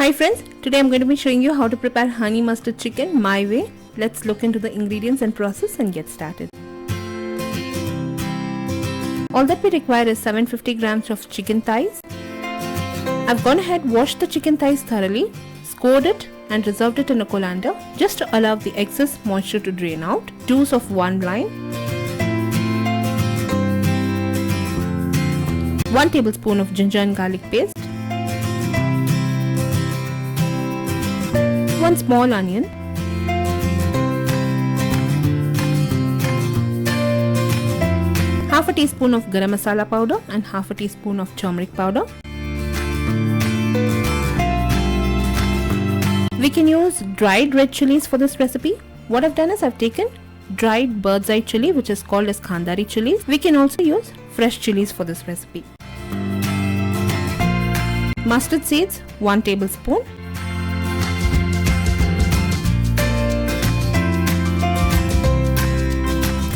Hi friends, today I'm going to be showing you how to prepare honey mustard chicken my way. Let's look into the ingredients and process and get started. All that we require is 750 grams of chicken thighs. I've gone ahead, washed the chicken thighs thoroughly, scored it and reserved it in a colander just to allow the excess moisture to drain out. Juice of 1 lime, 1 tablespoon of ginger and garlic paste, 1 small onion, half a teaspoon of garam masala powder and half a teaspoon of turmeric powder. We can use dried red chilies for this recipe. What I've done is I've taken dried bird's eye chili, which is called as khandari chilies. We can also use fresh chilies for this recipe. Mustard seeds 1 tablespoon.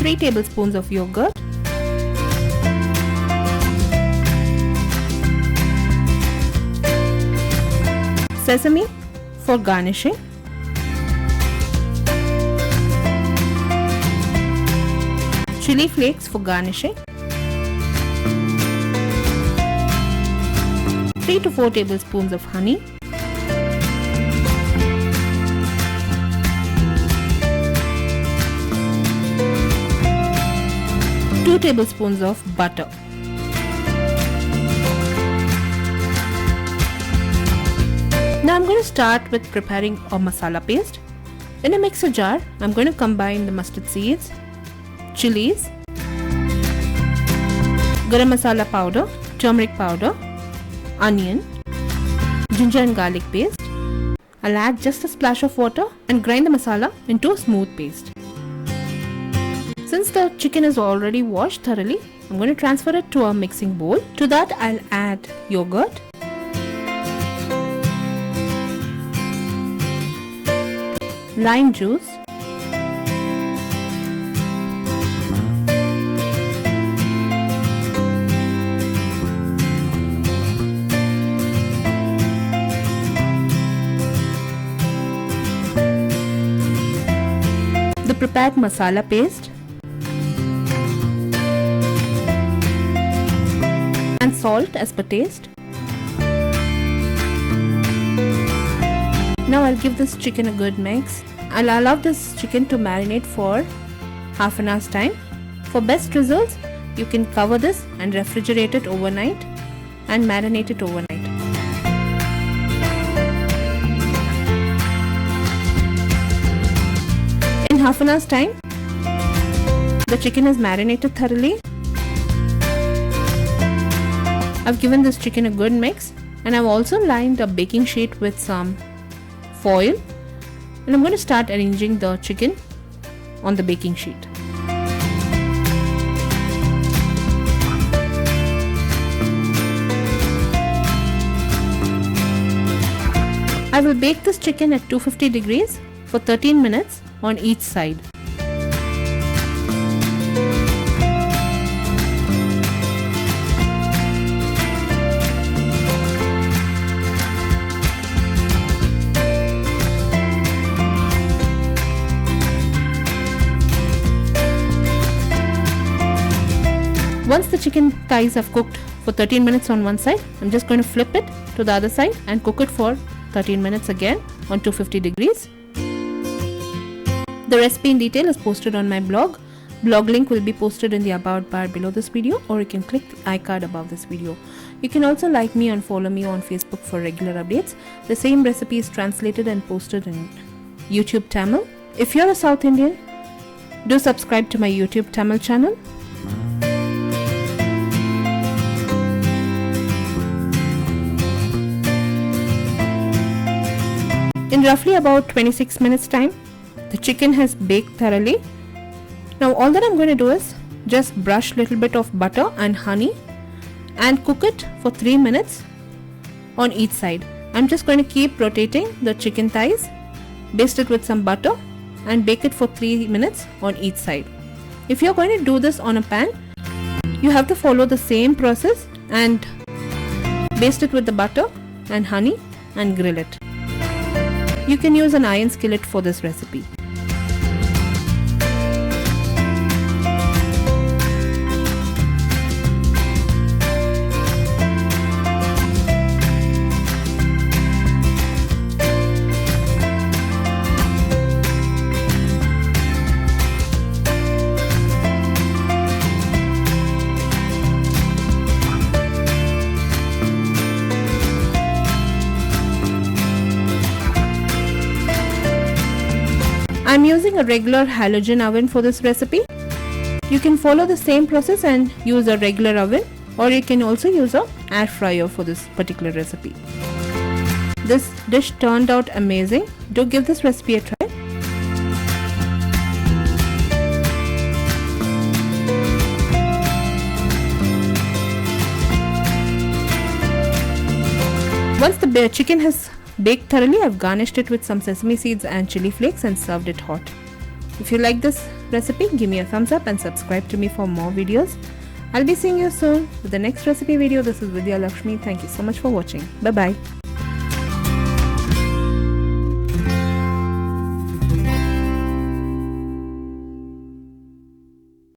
Three tablespoons of yogurt, sesame for garnishing, chili flakes for garnishing, 3 to 4 tablespoons of honey, two tablespoons of butter. Now I'm going to start with preparing a masala paste. In a mixer jar, I'm going to combine the mustard seeds, chilies, garam masala powder, turmeric powder, onion, ginger and garlic paste. I'll add just a splash of water and grind the masala into a smooth paste. Since the chicken is already washed thoroughly, I'm going to transfer it to a mixing bowl. To that I'll add yogurt, lime juice, the prepared masala paste, and salt as per taste. Now I'll give this chicken a good mix. I'll allow this chicken to marinate for half an hour's time. For best results, you can cover this and refrigerate it overnight and marinate it overnight. In half an hour's time, the chicken is marinated thoroughly. I've given this chicken a good mix and I've also lined a baking sheet with some foil, and I'm going to start arranging the chicken on the baking sheet. I will bake this chicken at 250 degrees for 13 minutes on each side. Once the chicken thighs have cooked for 13 minutes on one side, I'm just going to flip it to the other side and cook it for 13 minutes again on 250 degrees. The recipe in detail is posted on my blog. Blog link will be posted in the about bar below this video, or you can click the iCard above this video. You can also like me and follow me on Facebook for regular updates. The same recipe is translated and posted in YouTube Tamil. If you're a South Indian, do subscribe to my YouTube Tamil channel. In roughly about 26 minutes time, the chicken has baked thoroughly. Now all that I'm going to do is just brush a little bit of butter and honey and cook it for 3 minutes on each side. I'm just going to keep rotating the chicken thighs, baste it with some butter and bake it for 3 minutes on each side. If you're going to do this on a pan, you have to follow the same process and baste it with the butter and honey and grill it. You can use an iron skillet for this recipe. I'm using a regular halogen oven for this recipe. You can follow the same process and use a regular oven, or you can also use a air fryer for this particular recipe. This dish turned out amazing. Do give this recipe a try. Once the chicken has baked thoroughly, I've garnished it with some sesame seeds and chili flakes and served it hot. If you like this recipe, give me a thumbs up and subscribe to me for more videos. I'll be seeing you soon with the next recipe video. This is Vidya Lakshmi. Thank you so much for watching. Bye bye.